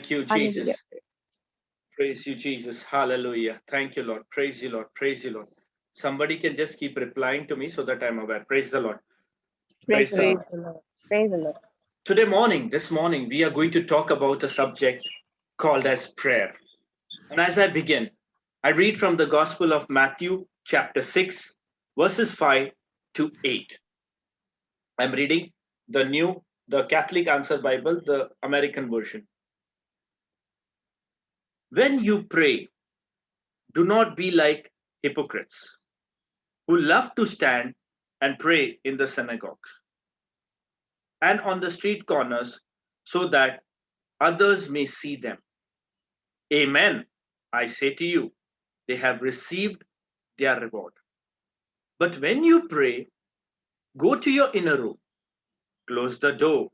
Thank you, Jesus. Praise you, Jesus. Hallelujah. Thank you, Lord. Praise you, Lord. Praise you, Lord. Somebody can just keep replying to me so that I'm aware. Praise the Lord. Praise the Lord. Praise the Lord. This morning, we are going to talk about a subject called as prayer. And as I begin, I read from the Gospel of Matthew, chapter 6, verses 5 to 8. I'm reading the Catholic Answer Bible, the American version. When you pray, do not be like hypocrites who love to stand and pray in the synagogues and on the street corners so that others may see them. Amen, I say to you, they have received their reward. But when you pray, go to your inner room, close the door,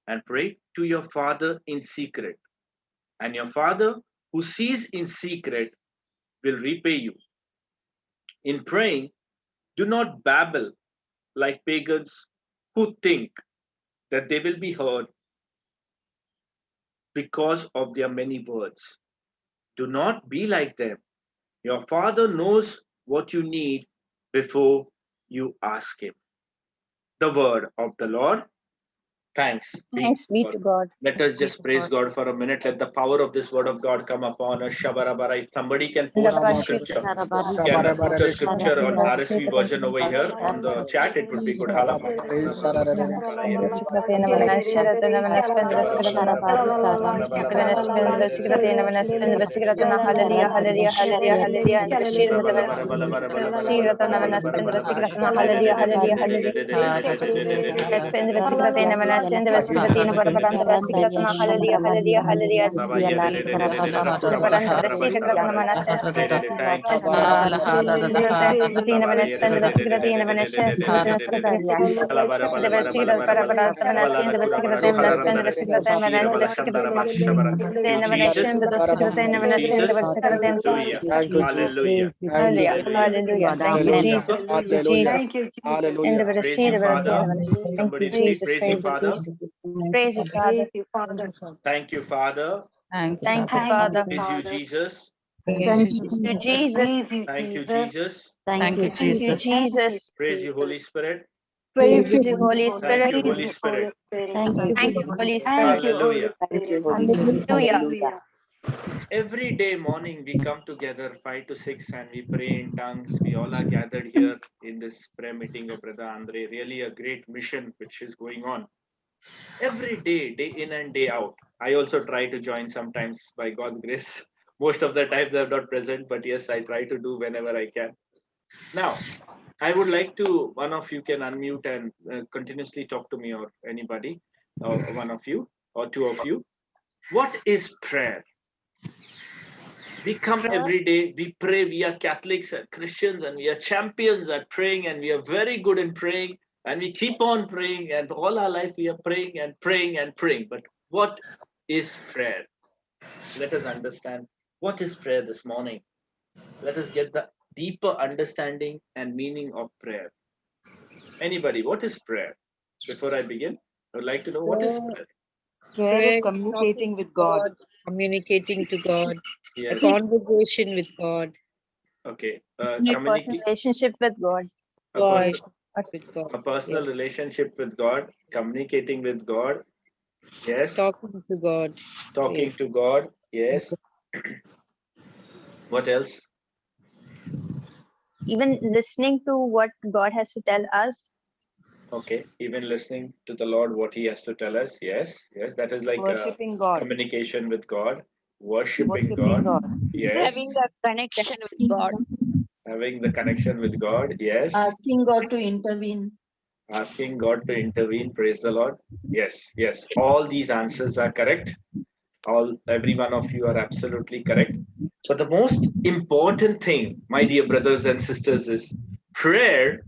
and pray to your Father in secret. And your Father who sees in secret will repay you. In praying, do not babble like pagans who think that they will be heard because of their many words. Do not be like them. Your Father knows what you need before you ask Him. The word of the Lord. Thanks be to God. Let us just praise God for a minute. Let the power of this word of God come upon us. Shabarabara. If somebody can post the scripture, can put a scripture on RSV version over here on the chat, it would be good. Hallelujah. Hallelujah. Thank you, Jesus. Hallelujah. Praise you, Father. Somebody say, praise you, Father. Praise you, Father. Thank you, Father. Thank you, Father. Praise you, Jesus. Thank you, Jesus. Thank you, Jesus. Thank you, Jesus. Praise you, Holy Spirit. Praise you, Holy Thank you, Spirit. Holy Spirit. Thank you, Holy Spirit. Hallelujah. Thank you, Holy Spirit. Hallelujah. Every day morning we come together 5 to 6 and we pray in tongues. We all are gathered here in this prayer meeting of Brother Andre. Really a great mission which is going on. Every day, day in and day out. I also try to join sometimes by God's grace. Most of the times I'm not present, but yes, I try to do whenever I can. Now, I would like to, one of you can unmute and continuously talk to me or anybody, or one of you or two of you. What is prayer? We come every day, we pray, we are Catholics and Christians and we are champions at praying and we are very good in praying and we keep on praying and all our life we are praying and praying and praying. But what is prayer? Let us understand what is prayer this morning. Let us get the deeper understanding and meaning of prayer. Anybody, what is prayer? Before I begin, I would like to know what is prayer. Prayer is communicating with God. Communicating to God. Yes. A conversation with God. Okay. Personal relationship with God. A personal relationship with God, communicating with God. Yes. Talking to God. Talking to God. Yes. What else? Even listening to what God has to tell us. Okay. Even listening to the Lord, what He has to tell us. Yes. Yes. That is like Worshipping God. Communication with God. Worshipping God. Yes. Having the connection with God. Having the connection with God. Yes. Asking God to intervene. Asking God to intervene. Praise the Lord. Yes. Yes. All these answers are correct. Every one of you are absolutely correct. But the most important thing, my dear brothers and sisters, is prayer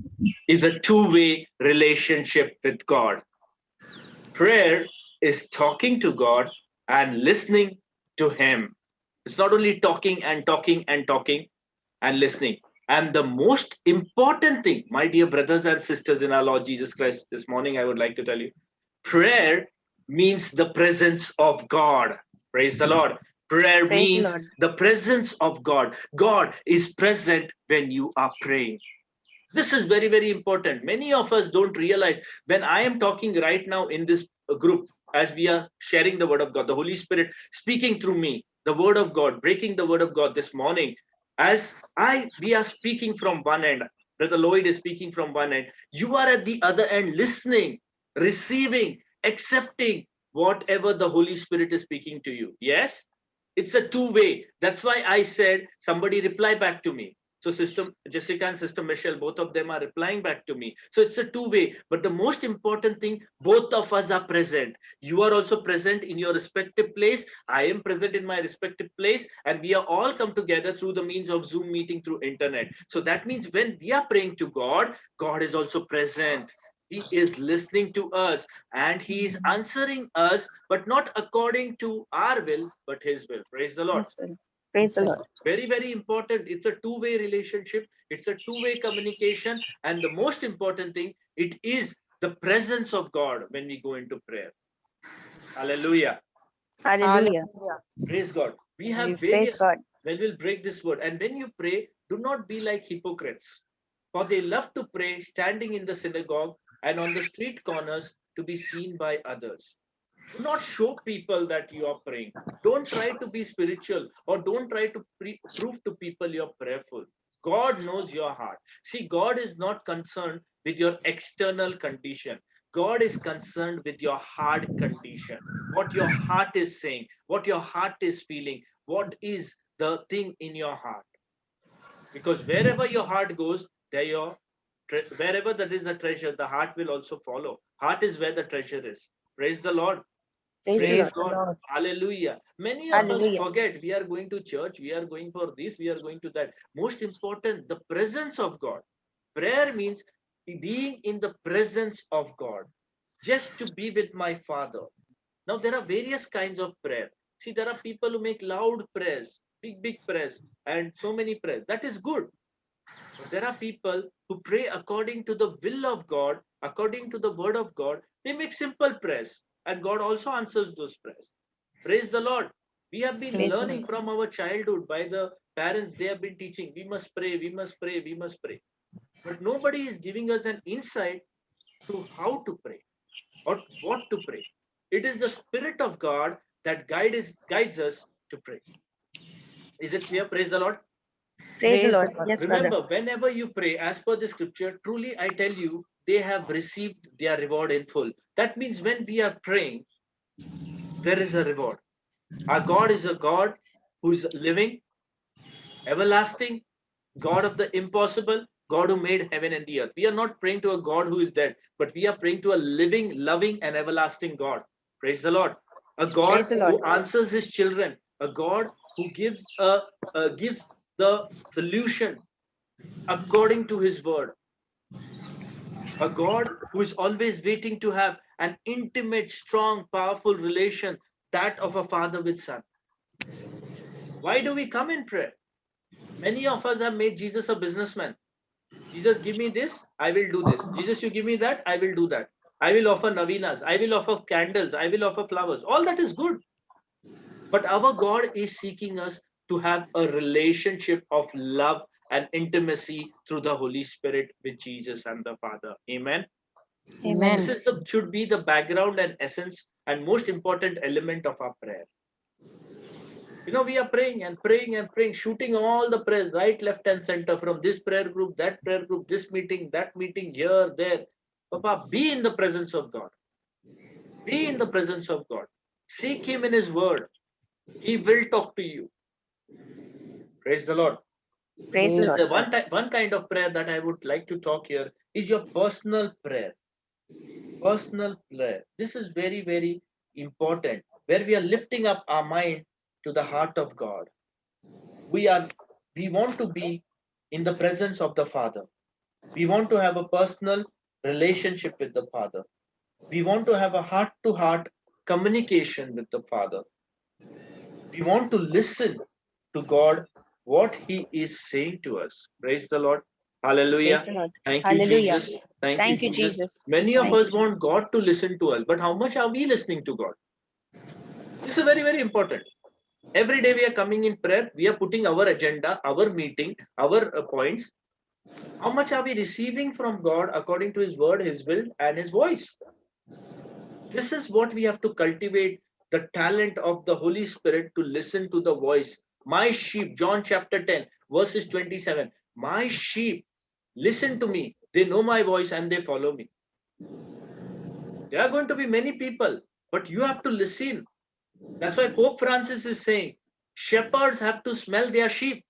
is a two-way relationship with God. Prayer is talking to God and listening to Him. It's not only talking and talking and talking and listening. And the most important thing, my dear brothers and sisters in our Lord Jesus Christ, this morning I would like to tell you, prayer means the presence of God. Praise the Lord. Prayer Praise the means Lord. the presence of God. God is present when you are praying. This is very, very important. Many of us don't realize when I am talking right now in this group, as we are sharing the word of God, the Holy Spirit speaking through me, the word of God, breaking the word of God this morning, we are speaking from one end, Brother Lloyd is speaking from one end, you are at the other end listening, receiving, accepting whatever the Holy Spirit is speaking to you. Yes, it's a two-way. That's why I said somebody reply back to me. So Sister Jessica and Sister Michelle, both of them are replying back to me. So it's a two-way. But the most important thing, both of us are present. You are also present in your respective place. I am present in my respective place. And we are all come together through the means of Zoom meeting through internet. So that means when we are praying to God, God is also present. He is listening to us and he is answering us, but not according to our will, but his will. Praise the Lord. Yes, Lord. Praise the Lord. Very, very important. It's a two-way relationship. It's a two-way communication. And the most important thing, it is the presence of God when we go into prayer. Hallelujah. Hallelujah. Praise God. We have Praise various, God. when we'll break this word. And when you pray, do not be like hypocrites. For they love to pray standing in the synagogue and on the street corners to be seen by others. Do not show people that you are praying. Don't try to be spiritual or don't try to prove to people you're prayerful. God knows your heart. See, God is not concerned with your external condition. God is concerned with your heart condition. What your heart is saying, what your heart is feeling, what is the thing in your heart. Because wherever your heart goes, wherever there is a treasure, the heart will also follow. Heart is where the treasure is. Praise the Lord. Praise the Praise Lord. the God. Lord. Hallelujah. Many of us Hallelujah. forget we are going to church, we are going for this, we are going to that. Most important, the presence of God. Prayer means being in the presence of God, just to be with my Father. Now, there are various kinds of prayer. See, there are people who make loud prayers, big, big prayers, and so many prayers. That is good. But there are people who pray according to the will of God, according to the word of God. They make simple prayers, and God also answers those prayers. Praise the Lord. We have been Praise the learning Lord. from our childhood by the parents. They have been teaching, we must pray, we must pray, we must pray. But nobody is giving us an insight to how to pray or what to pray. It is the Spirit of God that guides us to pray. Is it clear? Praise the Lord. Praise the Praise the Lord. Lord. Yes, brother. Remember, whenever you pray, as per the scripture, truly I tell you, they have received their reward in full. That means when we are praying, there is a reward. Our God is a God who's living, everlasting, God of the impossible, God who made heaven and the earth. We are not praying to a God who is dead, but we are praying to a living, loving, and everlasting God. Praise the Lord. A Praise God the Lord. who answers his children, a God who gives the solution according to his word, a God who is always waiting to have an intimate, strong, powerful relation, that of a father with son. Why do we come in prayer? Many of us have made Jesus a businessman. Jesus, give me this, I will do this. Jesus, you give me that, I will do that. I will offer navinas, I will offer candles, I will offer flowers. All that is good. But our God is seeking us to have a relationship of love and intimacy through the Holy Spirit with Jesus and the Father. Amen. Amen. This is should be the background and essence and most important element of our prayer. You know, we are praying and praying and praying, shooting all the prayers, right, left, and center, from this prayer group, that prayer group, this meeting, that meeting, here, there. Papa, be in the presence of God. Be in the presence of God. Seek Him in His Word. He will talk to you. Praise the Lord. Praise the Praise Lord. the The one kind of prayer that I would like to talk here is your personal prayer. Personal prayer. This is very, very important, where we are lifting up our mind to the heart of God. We want to be in the presence of the Father. We want to have a personal relationship with the Father. We want to have a heart to heart communication with the Father. We want to listen to God, what He is saying to us. Praise the Lord. Praise Hallelujah. the Lord. Thank you, Hallelujah. Jesus. Thank you, Thank you, Jesus. Jesus. Many of Thank us you. want God to listen to us, but how much are we listening to God? This is very, very important. Every day we are coming in prayer, we are putting our agenda, our meeting, our points. How much are we receiving from God according to His word, His will, and His voice? This is what we have to cultivate, the talent of the Holy Spirit to listen to the voice. My sheep, John chapter 10, verses 27. My sheep listen to me. They know my voice and they follow me. There are going to be many people, but you have to listen. That's why Pope Francis is saying shepherds have to smell their sheep,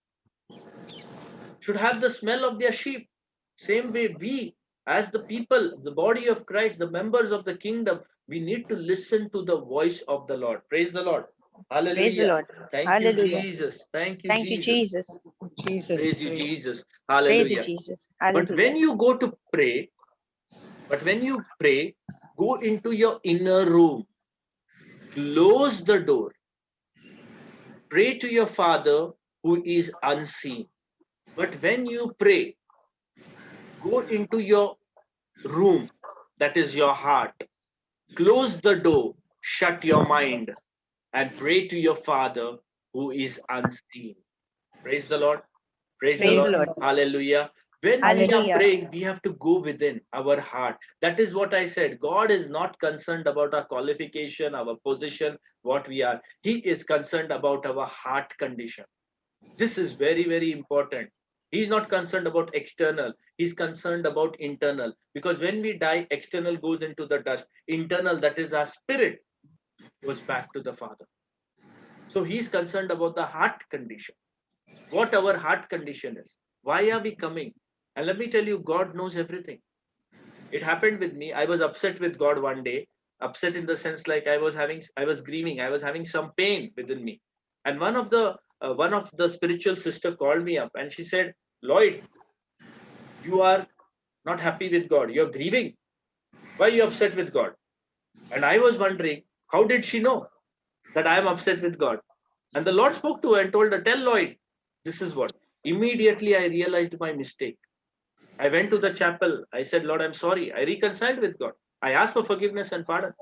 should have the smell of their sheep. Same way, we, as the people, the body of Christ, the members of the kingdom, we need to listen to the voice of the Lord. Praise the Lord. Hallelujah. Praise the Lord. Thank Hallelujah. you, Jesus. Thank you, Thank you, Jesus. Jesus. Jesus. Praise you, Jesus. Praise you, Hallelujah. Jesus. But Hallelujah. when you go to pray, go into your inner room, close the door, pray to your Father who is unseen. But when you pray, go into your room, that is your heart, close the door, shut your mind, and pray to your Father who is unseen. Praise the Lord. Praise the Praise the Lord. Lord. Hallelujah. When we are Hallelujah. praying, we have to go within our heart. That is what I said. God is not concerned about our qualification, our position, what we are. He is concerned about our heart condition. This is very, very important. He's not concerned about external. He's concerned about internal. Because when we die, external goes into the dust. Internal, that is our spirit, goes back to the Father. So he's concerned about the heart condition. What our heart condition is. Why are we coming? And let me tell you, God knows everything. It happened with me. I was upset with God one day. Upset in the sense like I was grieving. I was having some pain within me. And one of the spiritual sister called me up and she said, Lloyd, you are not happy with God. You're grieving. Why are you upset with God? And I was wondering, how did she know that I am upset with God? And the Lord spoke to her and told her, tell Lloyd, this is what. Immediately I realized my mistake. I went to the chapel. I said, Lord, I'm sorry. I reconciled with God. I asked for forgiveness and pardon.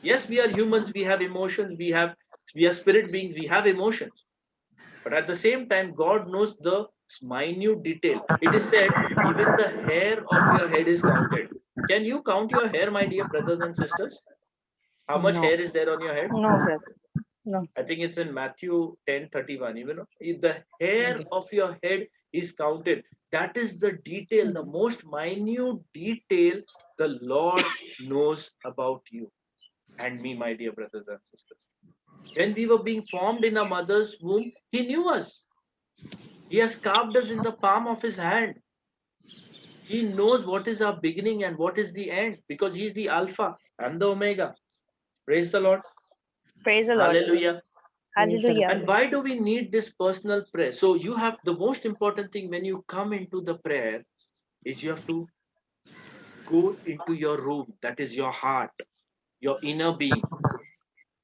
Yes, we are humans. We have emotions. We are spirit beings. We have emotions. But at the same time, God knows the minute detail. It is said, even the hair of your head is counted. Can you count your hair, my dear brothers and sisters? How much No. hair is there on your head? No, brother. No. I think it's in Matthew 10:31. Even if the hair of your head is counted, that is the detail, the most minute detail the Lord knows about you and me, my dear brothers and sisters. When we were being formed in our mother's womb, He knew us. He has carved us in the palm of His hand. He knows what is our beginning and what is the end because He is the Alpha and the Omega. Praise the Lord. Praise the Lord. Hallelujah. Hallelujah. And why do we need this personal prayer? So you have the most important thing when you come into the prayer is you have to go into your room. That is your heart, your inner being,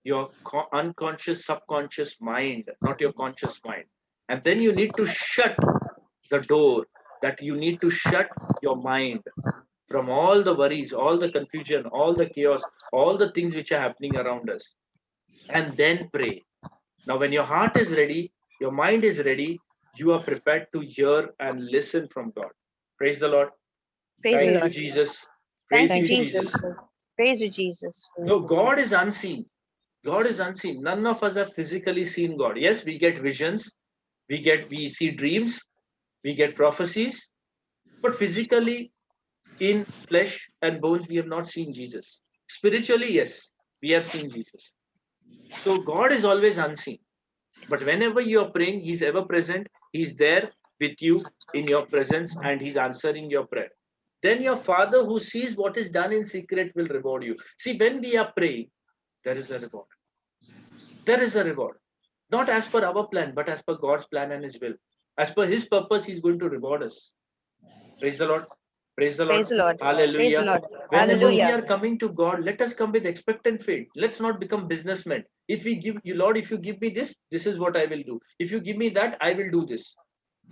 your unconscious, subconscious mind, not your conscious mind. And then you need to shut the door, that you need to shut your mind from all the worries, all the confusion, all the chaos, all the things which are happening around us. And then pray. Now, when your heart is ready, your mind is ready, you are prepared to hear and listen from God. Praise the Lord. Praise the Thank you, Lord. Jesus. Thank Praise you, you, Jesus. Jesus. Praise you, Jesus. So, God is unseen. God is unseen. None of us have physically seen God. Yes, we get visions, we see dreams, we get prophecies, but physically, in flesh and bones, we have not seen Jesus. Spiritually, yes, we have seen Jesus. So, God is always unseen. But whenever you are praying, He's ever present. He's there with you in your presence and He's answering your prayer. Then your Father who sees what is done in secret will reward you. See, when we are praying, there is a reward. There is a reward. Not as per our plan, but as per God's plan and His will. As per His purpose, He's going to reward us. Praise the Lord. Praise the Lord. Praise the Lord. Praise the Hallelujah. Lord. Whenever we Hallelujah. are coming to God, let us come with expectant faith. Let's not become businessmen. If we give you, Lord, if you give me this, this is what I will do. If you give me that, I will do this.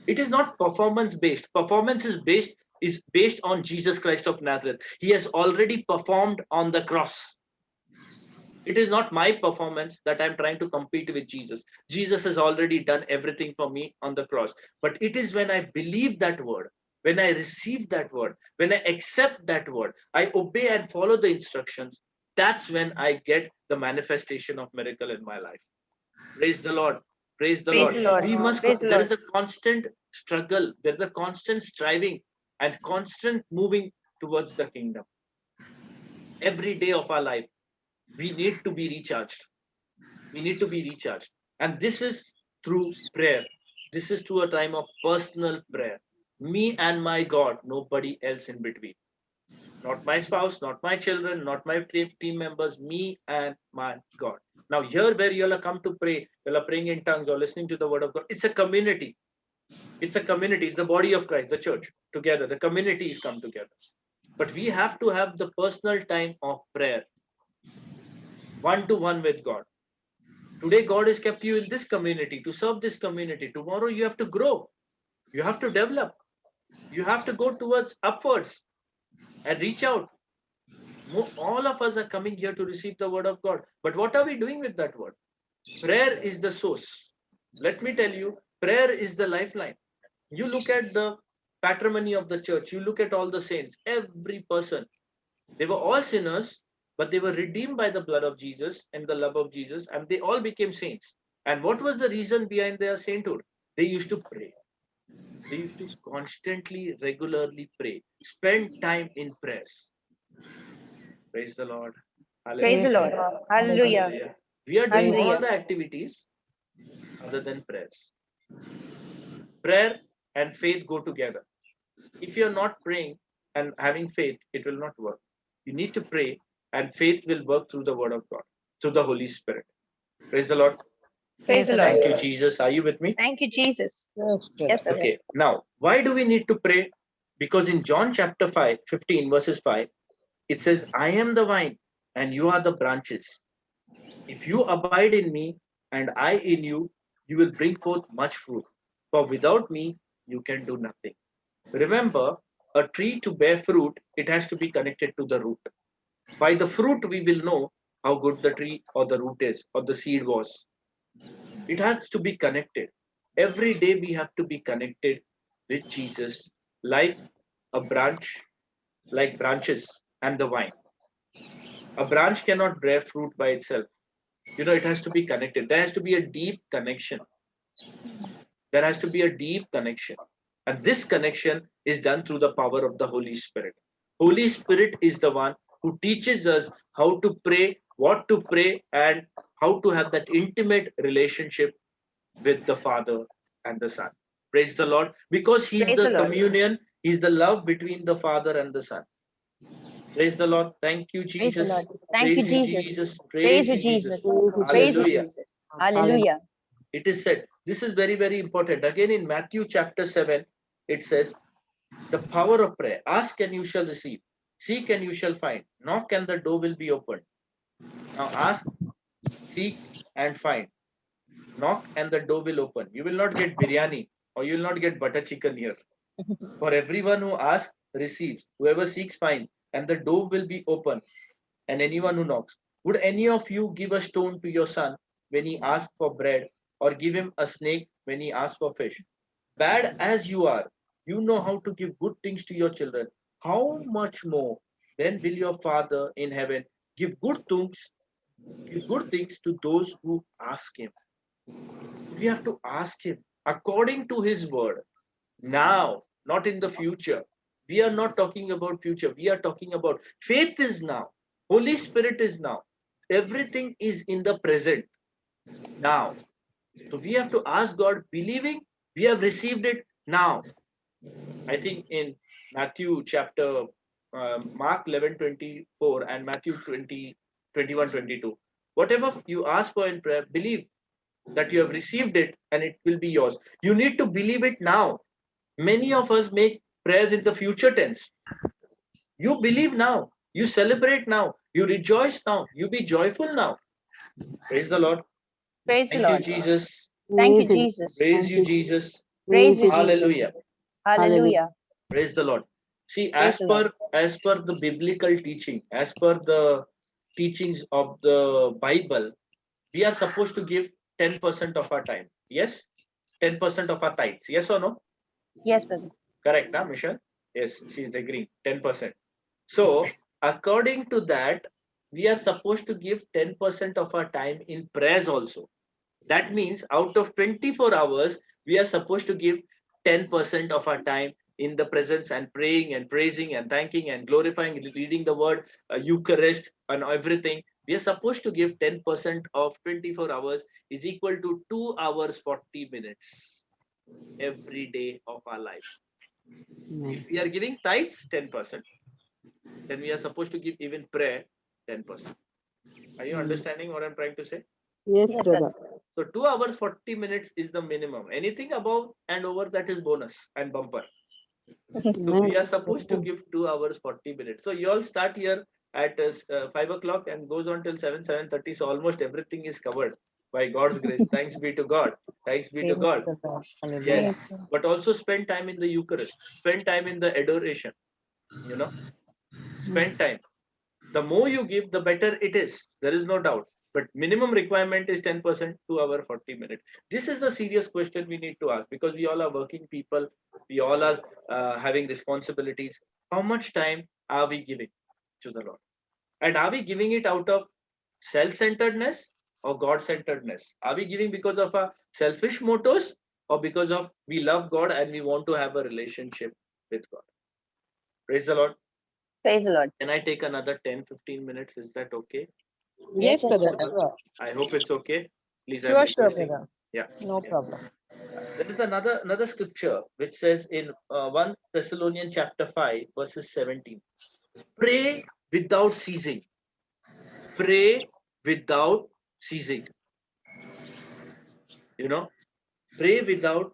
It is not performance based. Performance is based on Jesus Christ of Nazareth. He has already performed on the cross. It is not my performance that I'm trying to compete with Jesus. Jesus has already done everything for me on the cross. But it is when I believe that word, when I receive that word, when I accept that word, I obey and follow the instructions, that's when I get the manifestation of miracle in my life. Praise the Lord. Praise the Praise Lord. the Lord. We must, Praise the there is Lord. a constant struggle, there's a constant striving and constant moving towards the kingdom. Every day of our life, we need to be recharged. We need to be recharged. And this is through prayer. This is through a time of personal prayer. Me and my God, nobody else in between. Not my spouse, not my children, not my team members, me and my God. Now, here where you all are come to pray, you all are praying in tongues or listening to the word of God, it's a community. It's a community. It's the body of Christ, the church together. The community is come together. But we have to have the personal time of prayer, one to one with God. Today, God has kept you in this community to serve this community. Tomorrow, you have to grow. You have to develop. You have to go towards upwards and reach out. All of us are coming here to receive the word of God. But what are we doing with that word? Prayer is the source. Let me tell you, prayer is the lifeline. You look at the patrimony of the church, you look at all the saints, every person. They were all sinners, but they were redeemed by the blood of Jesus and the love of Jesus, and they all became saints. And what was the reason behind their sainthood? They used to pray. They used to constantly, regularly pray. Spend time in prayers. Praise the Lord. Praise the Hallelujah. Lord. Hallelujah. Hallelujah. We are doing all Hallelujah. the activities other than prayers. Prayer and faith go together. If you're not praying and having faith, it will not work. You need to pray, and faith will work through the word of God, through the Holy Spirit. Praise the Lord. Praise the Lord. Thank you, Jesus. Are you with me? Thank you, Jesus. Yes, Yes, brother. brother. Okay. Now, why do we need to pray? Because in John chapter 15, verses 5, it says, I am the vine, and you are the branches. If you abide in me, and I in you, you will bring forth much fruit. For without me, you can do nothing. Remember, a tree to bear fruit, it has to be connected to the root. By the fruit, we will know how good the tree or the root is, or the seed was. It has to be connected. Every day, we have to be connected with Jesus, like a branch, like branches and the vine. A branch cannot bear fruit by itself. It has to be connected. There has to be a deep connection. There has to be a deep connection. And this connection is done through the power of the Holy Spirit. Holy Spirit is the one who teaches us how to pray, what to pray, and how to have that intimate relationship with the Father and the Son. Praise the Lord. Because He's Praise the the Lord. communion, He's the love between the Father and the Son. Praise the Lord. Thank you, Praise the Jesus. Lord. Thank you, Praise you, Jesus. Jesus. Praise Praise you, you, Jesus. Jesus. Praise you, Hallelujah. Jesus. Hallelujah. It is said, this is very, very important. Again, in Matthew chapter 7, it says, the power of prayer. Ask and you shall receive. Seek and you shall find. Knock and the door will be opened. Now ask, seek, and find. Knock and the door will open. You will not get biryani or you will not get butter chicken here. For everyone who asks, receives. Whoever seeks, finds. And the door will be open. And anyone who knocks. Would any of you give a stone to your son when he asks for bread, or give him a snake when he asks for fish? Bad as you are, you know how to give good things to your children. How much more then will your Father in heaven give good things to those who ask him? We have to ask him according to his word. Now, not in the future. We are not talking about future. We are talking about faith is now. Holy Spirit is now. Everything is in the present now. So we have to ask God, believing we have received it now. I think in Matthew chapter, Mark 11:24 and Matthew 20:21-22. Whatever you ask for in prayer, believe that you have received it and it will be yours. You need to believe it now. Many of us make prayers in the future tense. You believe now. You celebrate now. You rejoice now. You be joyful now. Praise the Lord. Praise the Thank you, Lord. Jesus. Thank you, Praise you, Jesus. Praise Thank you, you. Jesus. Praise you, Praise you, Jesus. Hallelujah. Hallelujah. Praise the Lord. See, Praise the Lord. as per the biblical teaching, as per the teachings of the Bible, we are supposed to give 10% of our time. Yes? 10% of our tithes. Yes or no? Yes, brother. Correct, na, Michelle? Yes, she is agreeing. 10%. So, according to that, we are supposed to give 10% of our time in prayers also. That means out of 24 hours, we are supposed to give 10% of our time in the presence and praying and praising and thanking and glorifying, reading the word, Eucharist and everything. We are supposed to give 10% of 24 hours is equal to 2 hours 40 minutes every day of our life. If we are giving tithes 10%, then we are supposed to give even prayer 10%. Are you understanding what I'm trying to say? Yes, Yes, brother. So 2 hours 40 minutes is the minimum. Anything above and over, that is bonus and bumper. So we are supposed to give 2 hours 40 minutes. So you all start here at 5 o'clock and goes on till 7:30. So almost everything is covered by God's grace. Thanks be to God. Thanks be to God. Yes. But also spend time in the Eucharist. Spend time in the adoration. You know, spend time. The more you give, the better it is. There is no doubt. But minimum requirement is 10%, 2 hour 40 minutes. This is the serious question we need to ask, because we all are working people. We all are having responsibilities. How much time are we giving to the Lord? And are we giving it out of self-centeredness or God-centeredness? Are we giving because of our selfish motives, or because of we love God and we want to have a relationship with God? Praise the Lord. Praise the Lord. Can I take another 10-15 minutes? Is that okay? Yes, brother. I hope it's okay. Please, I'm Sure, requesting. brother. Yeah. No problem. There is another scripture which says in 1 Thessalonians chapter 5 verses 17. Pray without ceasing. Pray without ceasing. You know, pray without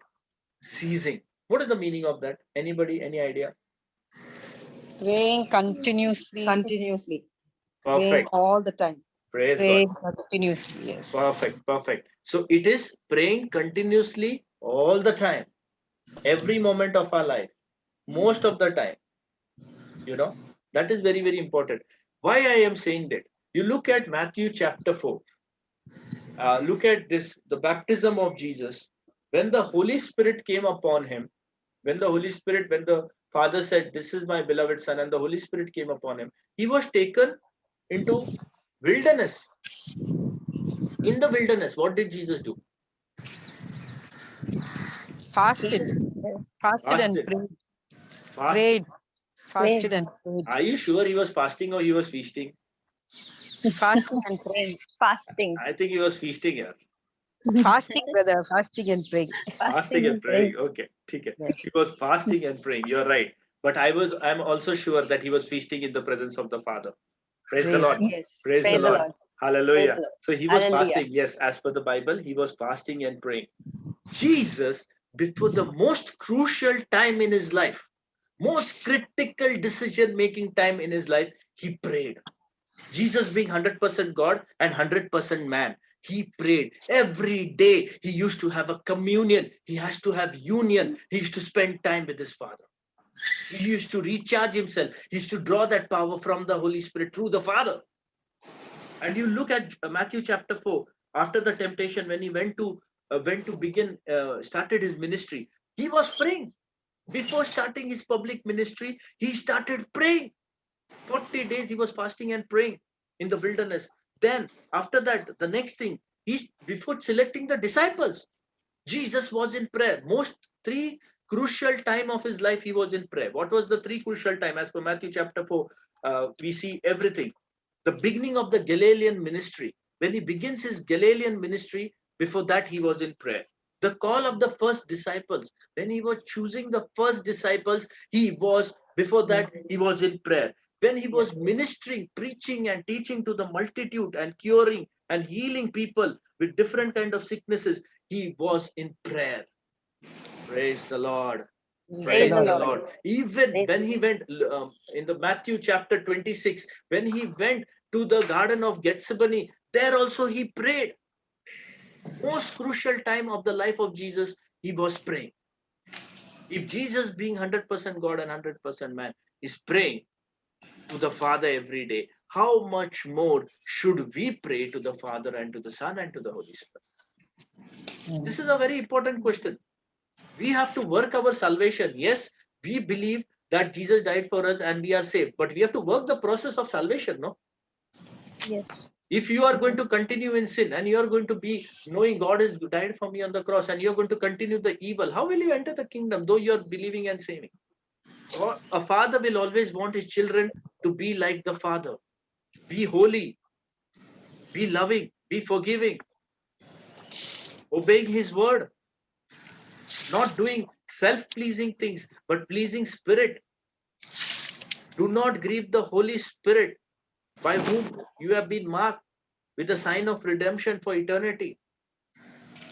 ceasing. What is the meaning of that? Anybody? Any idea? Praying continuously. Continuously. Praying Perfect. all the time. Praise Pray God. continuously. Yes. Perfect. So it is praying continuously all the time, every moment of our life, most of the time. You know, that is very, very important. Why I am saying that? You look at Matthew chapter 4. Look at this, the baptism of Jesus. When the Holy Spirit came upon him, when the Father said, "This is my beloved Son," and the Holy Spirit came upon him, he was taken into wilderness. In the wilderness, what did Jesus do? Fasted. Fasted and Fasted. prayed. Fast. Prayed. Fasted and prayed. Are you sure he was fasting or he was feasting? Fasting and praying. Fasting. I think he was feasting here. Fasting, brother. Fasting and praying. Fasting and praying. Okay. Yes. He was fasting and praying. You're right. But I'm also sure that he was feasting in the presence of the Father. Praise the Praise. Lord. Yes. Praise the Praise the Lord. Lord. Hallelujah. Praise the Lord. So he was Hallelujah. fasting. Yes, as per the Bible, he was fasting and praying. Jesus, before the most crucial time in his life, most critical decision making time in his life, he prayed. Jesus being 100% God and 100% man, he prayed every day. He used to have a communion. He has to have union. He used to spend time with his Father. He used to recharge himself. He used to draw that power from the Holy Spirit through the Father. And you look at Matthew chapter 4, after the temptation, when he went to started his ministry, he was praying. Before starting his public ministry, he started praying. 40 days he was fasting and praying in the wilderness. Then after that, the next thing, before selecting the disciples, Jesus was in prayer. Most three crucial time of his life, he was in prayer. What was the three crucial time? As per Matthew chapter 4, we see everything. The beginning of the Galilean ministry. When he begins his Galilean ministry, before that he was in prayer. The call of the first disciples. When he was choosing the first disciples, before that, he was in prayer. When he was ministering, preaching and teaching to the multitude and curing and healing people with different kind of sicknesses, he was in prayer. Praise the Lord. Praise the Lord. Even Praise when he went in the Matthew chapter 26, when he went to the Garden of Gethsemane, there also he prayed. Most crucial time of the life of Jesus, he was praying. If Jesus, being 100% God and 100% man, is praying to the Father every day, how much more should we pray to the Father and to the Son and to the Holy Spirit? This is a very important question. We have to work our salvation. Yes, we believe that Jesus died for us and we are saved, but we have to work the process of salvation, no? Yes. If you are going to continue in sin and you are going to be knowing God has died for me on the cross and you're going to continue the evil, how will you enter the kingdom though you're believing and saving? Or a father will always want his children to be like the Father. Be holy, be loving, be forgiving, obeying his word, not doing self-pleasing things, but pleasing Spirit. Do not grieve the Holy Spirit, by whom you have been marked with the sign of redemption for eternity.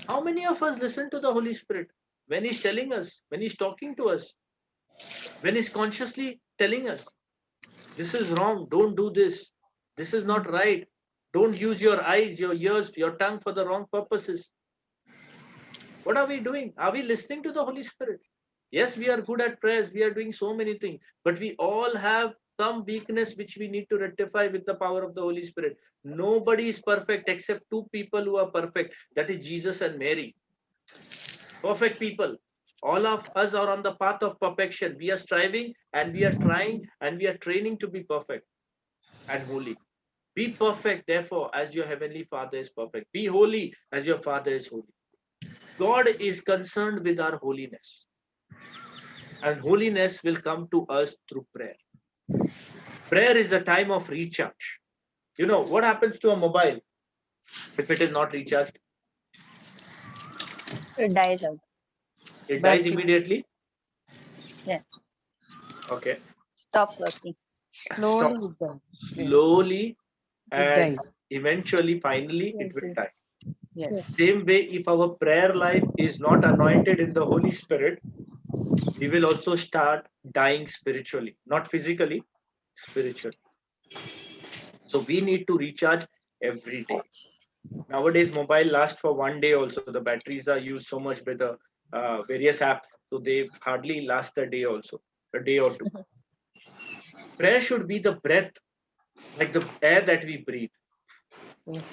How many of us listen to the Holy Spirit when he's telling us, when he's talking to us, when he's consciously telling us, this is wrong, don't do this, this is not right, don't use your eyes, your ears, your tongue for the wrong purposes? What are we doing? Are we listening to the Holy Spirit? Yes, we are good at prayers, we are doing so many things, but we all have some weakness which we need to rectify with the power of the Holy Spirit. Nobody is perfect except two people who are perfect, that is Jesus and Mary. Perfect people. All of us are on the path of perfection. We are striving and we are trying and we are training to be perfect and holy. Be perfect, therefore, as your heavenly Father is perfect. Be holy as your Father is holy. God is concerned with our holiness, and holiness will come to us through prayer. Prayer is a time of recharge. You know what happens to a mobile if it is not recharged? It dies out. It dies Battery. immediately. Yes. Okay. Stops working. Slowly it dies. Slowly It and dies. eventually, finally, it will die. Yes. Same way, if our prayer life is not anointed in the Holy Spirit, we will also start dying spiritually, not physically, spiritually. So we need to recharge every day. Nowadays, mobile lasts for 1 day also. The batteries are used so much by the various apps, so they hardly last a day also, a day or two. Prayer should be the breath, like the air that we breathe.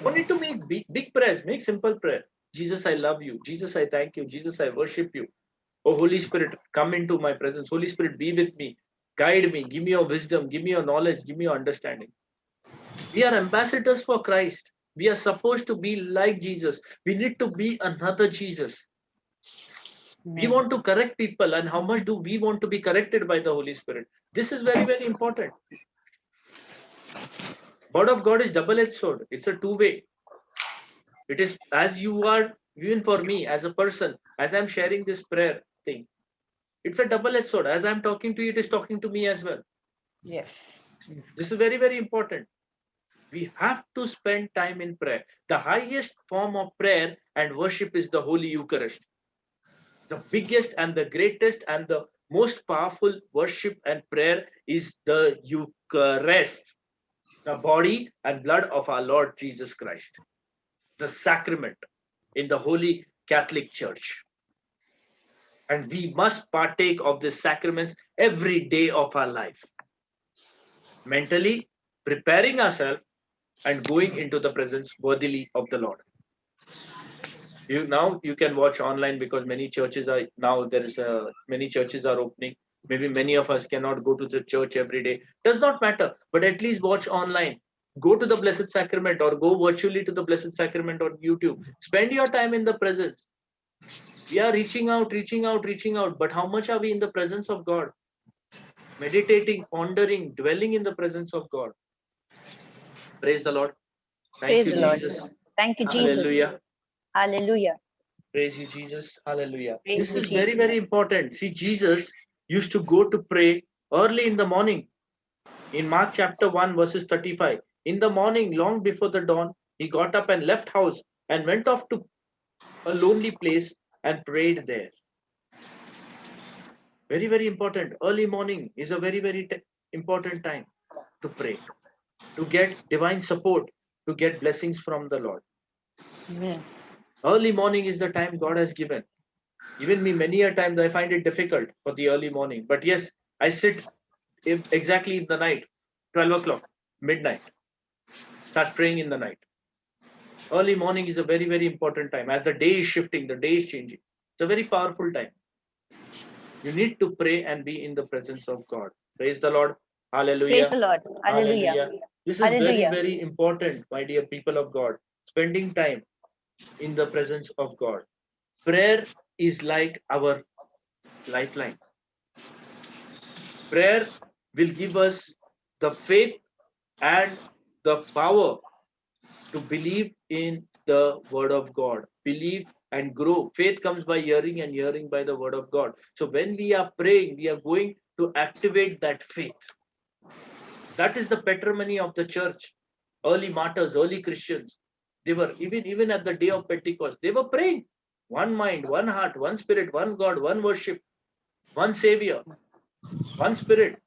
Don't need to make big prayers, make simple prayer. Jesus, I love you. Jesus, I thank you. Jesus, I worship you. Oh, Holy Spirit, come into my presence. Holy Spirit, be with me. Guide me. Give me your wisdom. Give me your knowledge. Give me your understanding. We are ambassadors for Christ. We are supposed to be like Jesus. We need to be another Jesus. We want to correct people, and how much do we want to be corrected by the Holy Spirit? This is very, very important. Word of God is double-edged sword. It's a two-way. It is as you are, even for me as a person, as I'm sharing this prayer thing, it's a double-edged sword. As I'm talking to you, it is talking to me as well. Yes. This is very, very important. We have to spend time in prayer. The highest form of prayer and worship is the Holy Eucharist. The biggest and the greatest and the most powerful worship and prayer is the Eucharist, the body and blood of our Lord Jesus Christ, the sacrament in the Holy Catholic Church. And we must partake of the sacraments every day of our life, mentally preparing ourselves and going into the presence worthily of the Lord. You can watch online because many churches are now many churches are opening. Maybe many of us cannot go to the church every day. Does not matter, but at least watch online. Go to the Blessed Sacrament or go virtually to the Blessed Sacrament on YouTube. Spend your time in the presence. We are reaching out, reaching out, reaching out. But how much are we in the presence of God? Meditating, pondering, dwelling in the presence of God. Praise the Lord. Thank Praise you, the Lord. Jesus. Thank you, Jesus. Hallelujah. Hallelujah. Praise you, Jesus. Hallelujah. Praise This you, is very, Jesus. very important. See, Jesus used to go to pray early in the morning. In Mark chapter 1, verses 35. In the morning, long before the dawn, he got up and left house and went off to a lonely place and prayed there. Very, very important. Early morning is a very, very important time to pray, to get divine support, to get blessings from the Lord. Amen. Early morning is the time God has given. Even me, many a times I find it difficult for the early morning. But yes, I sit exactly in the night, 12 o'clock. midnight. Start praying in the night. Early morning is a very, very important time. As the day is shifting, the day is changing. It's a very powerful time. You need to pray and be in the presence of God. Praise the Lord. Hallelujah. Praise the Lord. Hallelujah. This is very, Hallelujah. very important, my dear people of God. Spending time in the presence of God. Prayer is like our lifeline. Prayer will give us the faith and the power to believe in the word of God. Believe and grow. Faith comes by hearing and hearing by the word of God. So when we are praying, we are going to activate that faith. That is the patrimony of the church. Early martyrs, early Christians, they were even at the day of Pentecost, they were praying. One mind, one heart, one spirit, one God, one worship, one Savior, one Spirit,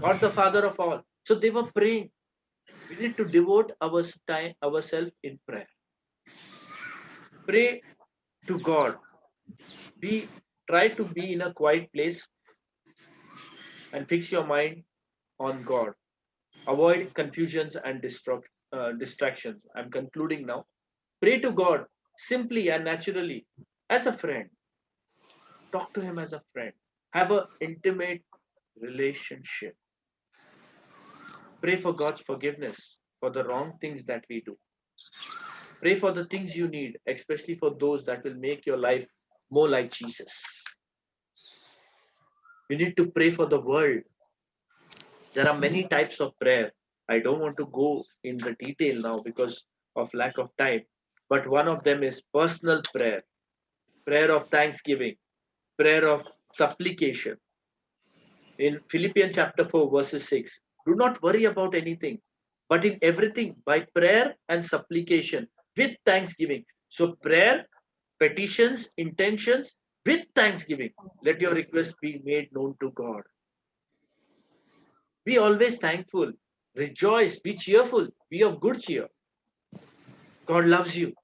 God the Father of all. So they were praying. We need to devote our time, ourselves in prayer. Pray to God. Try to be in a quiet place and fix your mind on God. Avoid confusions and distractions. I'm concluding now. Pray to God simply and naturally as a friend. Talk to Him as a friend. Have an intimate relationship. Pray for God's forgiveness for the wrong things that we do. Pray for the things you need, especially for those that will make your life more like Jesus. You need to pray for the world. There are many types of prayer. I don't want to go in the detail now because of lack of time. But one of them is personal prayer, prayer of thanksgiving, prayer of supplication. In Philippians chapter 4, verses 6, do not worry about anything, but in everything by prayer and supplication with thanksgiving. So prayer, petitions, intentions with thanksgiving. Let your request be made known to God. Be always thankful. Rejoice. Be cheerful. Be of good cheer. God loves you.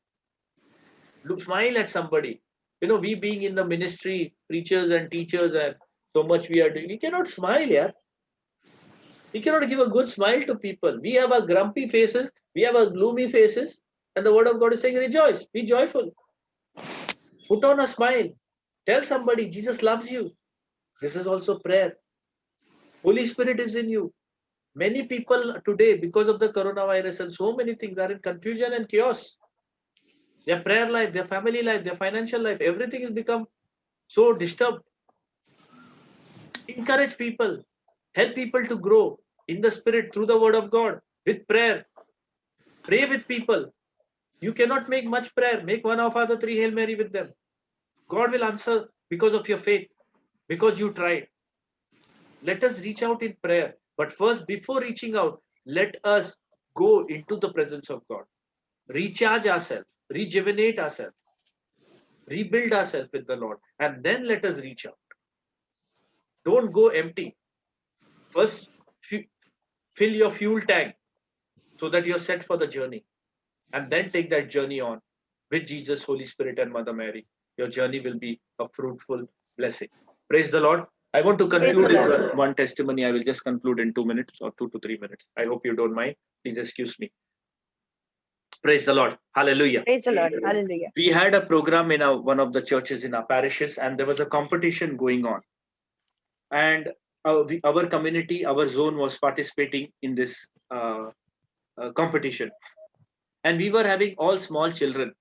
Look, smile at somebody. We being in the ministry, preachers and teachers, and so much we are doing, we cannot smile, yeah. We cannot give a good smile to people. We have a grumpy faces, we have a gloomy faces, and the word of God is saying, rejoice, be joyful. Put on a smile. Tell somebody Jesus loves you. This is also prayer. Holy Spirit is in you. Many people today, because of the coronavirus and so many things, are in confusion and chaos. Their prayer life, their family life, their financial life, everything has become so disturbed. Encourage people. Help people to grow in the Spirit through the word of God with prayer. Pray with people. You cannot make much prayer. Make one of the three Hail Mary with them. God will answer because of your faith, because you tried. Let us reach out in prayer. But first, before reaching out, let us go into the presence of God. Recharge ourselves, rejuvenate ourselves, rebuild ourselves with the Lord, and then let us reach out. Don't go empty. First, fill your fuel tank so that you're set for the journey, and then take that journey on with Jesus, Holy Spirit, and Mother Mary. Your journey will be a fruitful blessing. Praise the Lord. I want to conclude with one testimony. I will just conclude in 2 minutes or 2 to 3 minutes. I hope you don't mind. Please excuse me. Praise the Lord. Hallelujah. Praise the Lord. Hallelujah. We had a program in one of the churches in our parishes, and there was a competition going on. And our community, our zone was participating in this competition. And we were having all small children.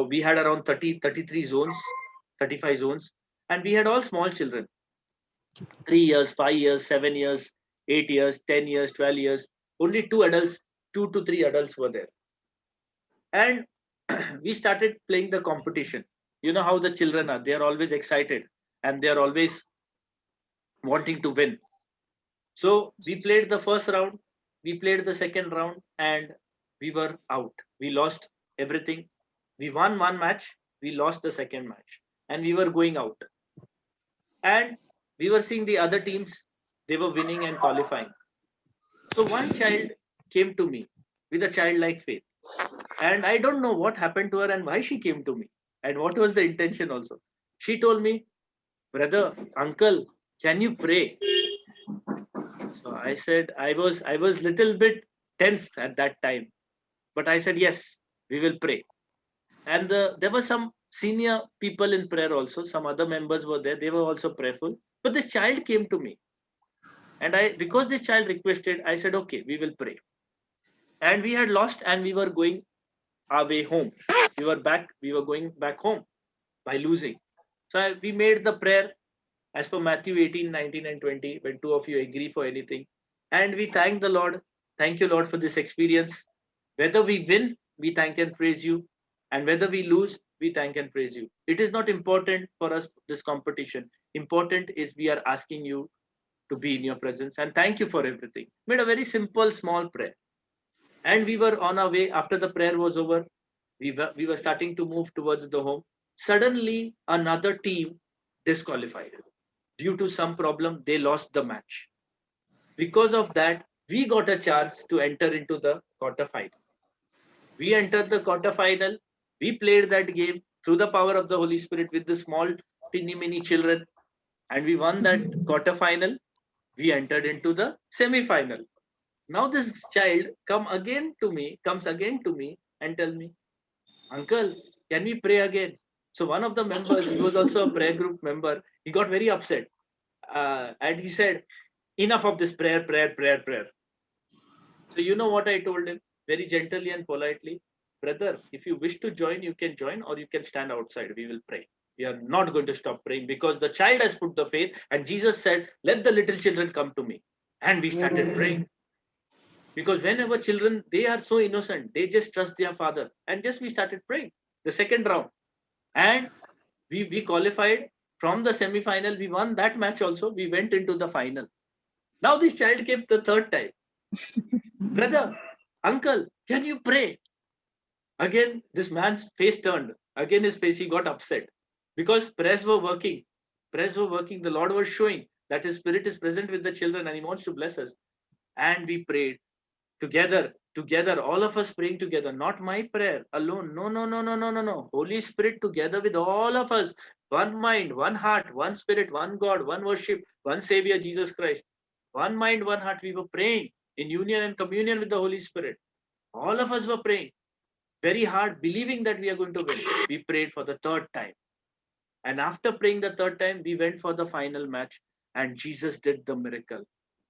We had around 33 zones, 35 zones, and we had all small children. 3 years, 5 years, 7 years, 8 years, 10 years, 12 years. Only 2 to 3 adults were there. And we started playing the competition. You know how the children are. They are always excited and they are always wanting to win. So we played the first round, we played the second round, and we were out. We lost everything. We won one match, we lost the second match, and we were going out. And we were seeing the other teams, they were winning and qualifying. So one child came to me with a childlike faith. And I don't know what happened to her and why she came to me and what was the intention also. She told me, brother, uncle, can you pray? So I said, I was little bit tensed at that time, but I said, yes, we will pray. And there were some senior people in prayer also. Some other members were there. They were also prayerful. But this child came to me, and because this child requested, I said, okay, we will pray. And we had lost, and we were going our way home. We were going back home by losing. So we made the prayer as per Matthew 18, 19, and 20, when two of you agree for anything. And we thank the Lord. Thank you, Lord, for this experience. Whether we win, we thank and praise you. And whether we lose, we thank and praise you. It is not important for us, this competition. Important is we are asking you to be in your presence. And thank you for everything. Made a very simple, small prayer. And we were on our way. After the prayer was over, we were starting to move towards the home. Suddenly, another team disqualified. Due to some problem, they lost the match. Because of that, we got a chance to enter into the quarterfinal. We entered the quarterfinal. We played that game through the power of the Holy Spirit with the small, teeny, mini children, and we won that quarterfinal. We entered into the semi-final. Now this child comes again to me and tell me, Uncle, can we pray again? So one of the members, he was also a prayer group member, he got very upset. And he said, enough of this prayer. So you know what I told him? Very gently and politely, brother, if you wish to join, you can join, or you can stand outside. We will pray. We are not going to stop praying because the child has put the faith, and Jesus said, let the little children come to me. And we started praying. Because whenever children, they are so innocent, they just trust their father. And just we started praying the second round. And we qualified from the semi-final. We won that match also. We went into the final. Now this child came the third time. Brother, uncle, can you pray? Again, this man's face turned. Again, his face, he got upset. Because prayers were working. Prayers were working. The Lord was showing that his spirit is present with the children and he wants to bless us. And we prayed together, all of us praying together. Not my prayer alone. No. Holy Spirit together with all of us. One mind, one heart, one spirit, one God, one worship, one Savior, Jesus Christ. One mind, one heart. We were praying in union and communion with the Holy Spirit. All of us were praying very hard, believing that we are going to win. We prayed for the third time. And after praying the third time, we went for the final match. And Jesus did the miracle.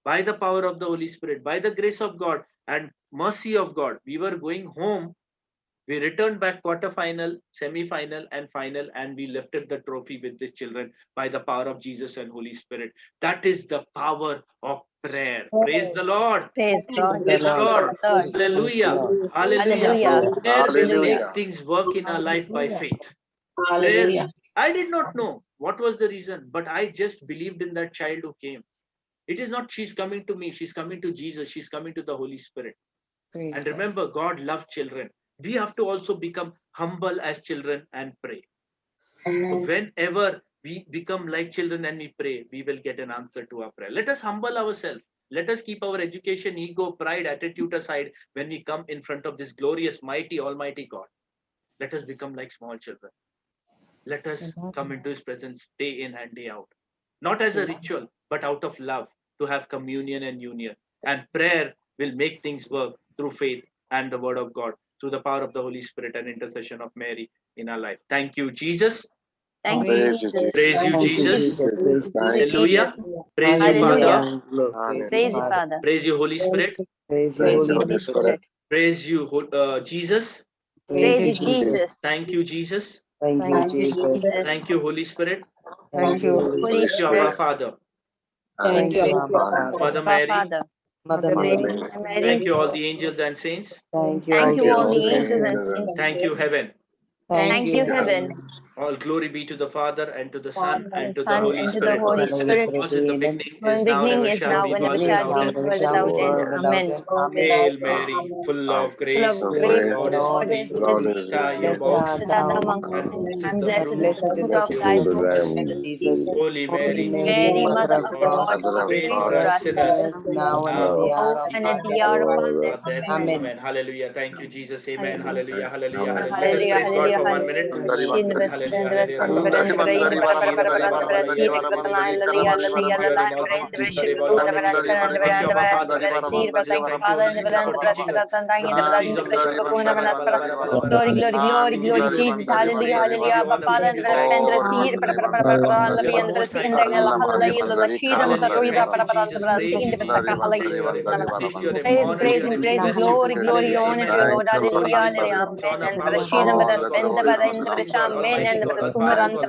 By the power of the Holy Spirit, by the grace of God and mercy of God, we were going home. We returned back quarterfinal, semi-final, and final, and we lifted the trophy with these children by the power of Jesus and Holy Spirit. That is the power of prayer. Praise the Lord. Praise God. Praise the Lord. Lord. Hallelujah. Hallelujah. Hallelujah. Prayer will Hallelujah. make things work in our life by faith. Hallelujah. I did not know what was the reason, but I just believed in that child who came. It is not she's coming to me, she's coming to Jesus, she's coming to the Holy Spirit. Praise And God. remember, God loves children. We have to also become humble as children and pray. So whenever we become like children and we pray, we will get an answer to our prayer. Let us humble ourselves. Let us keep our education, ego, pride, attitude aside when we come in front of this glorious, mighty, almighty God. Let us become like small children. Let us come into his presence day in and day out. Not as a ritual, but out of love to have communion and union. And prayer will make things work through faith and the word of God, through the power of the Holy Spirit and intercession of Mary in our life. Thank you, Jesus. Thank you, Praise you, Jesus. Praise you, Thank Jesus. Thank Hallelujah. Jesus. Praise you, Hallelujah. Father. Praise you, Father. Praise you, Holy Spirit. Praise you, Praise Holy you, Holy Spirit. Spirit. Praise you, Jesus. Praise Praise you, you, Jesus. Jesus. Thank you, Jesus. Thank you, Thank you, Jesus. Jesus. Thank you, Holy Spirit. Thank you, Holy Holy Thank you, Spirit. Abba Father. Thank you, Thank Abba Father. Mother Our Mary. Father. Mother Mary. Mary. Mary. Thank you, all the angels and saints. Thank you, Thank all you, the all the angels and angels and saints. saints. Thank you, heaven. Thank you, heaven. All glory be to the Father and to the Son And and the to the Son Holy and to the Spirit. Holy Son, Holy As it Spirit. Spirit, was in the amen. beginning, One is now, and beginning ever is shall now be, and ever world Beginning is shall without now, be, end. and ever world shall be, without end. world without Amen. end. Amen. Hail Mary, full of grace. Full of The grace, The Lord is the with Lord Lord is is thee. with with thee. thee. Blessed are you Blessed amongst art Blessed art thou thou women, among amongst and women, women, blessed is and the blessed and is fruit blessed the is fruit the of fruit thy of womb, thy Jesus. womb, Jesus. Holy Holy Mary, Mary, Mary, Mother Mother of of God, God, pray pray for for pray for us us us sinners, sinners, sinners, now and at now the now hour of and at our the death. hour of our death. our death. Amen. Amen. Amen. Hallelujah. Thank you, Jesus. Amen. Hallelujah. Hallelujah. Hallelujah. Hallelujah. Let us Hallelujah, praise God hallelujah, for 1 minute. hallelujah. Glory, glory, glory, glory, Jesus, hallelujah, hallelujah, Father, and the Father, seed, and the praise, praise, and praise, and glory, glory, honor to you, Lord, hallelujah, hallelujah, amen, and the Rashid, and the Spend, the Amen, and the Sumar, and the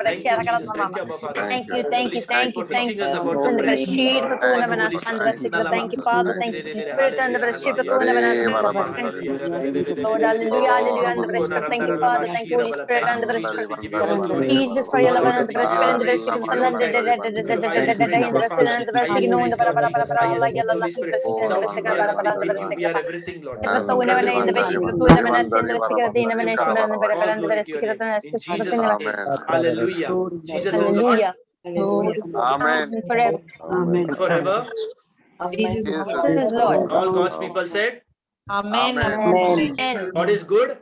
Thank you, thank you, thank you, thank you, Jesus, and the Rashid, and the Sikra, thank you, Father, thank you, Holy Spirit, and the Rashid, thank you, Lord, hallelujah, hallelujah, and the Rashid, thank you, Father, thank you, Holy Spirit, and the Rashid, Jesus, for your love and the Spirit, and the Rashid, and the Hallelujah. Jesus is Lord Hallelujah. Hallelujah. Forever. Amen. forever. Jesus is Jesus is Lord. All God's people said, Amen. Amen. And God is good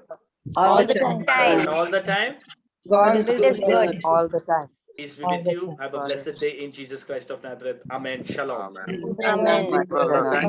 All the the time. time. and all the time. God is Is good. all the time. Peace be with you. Have a blessed day in Jesus Christ of Nazareth. Amen. Shalom. Amen. Shalom.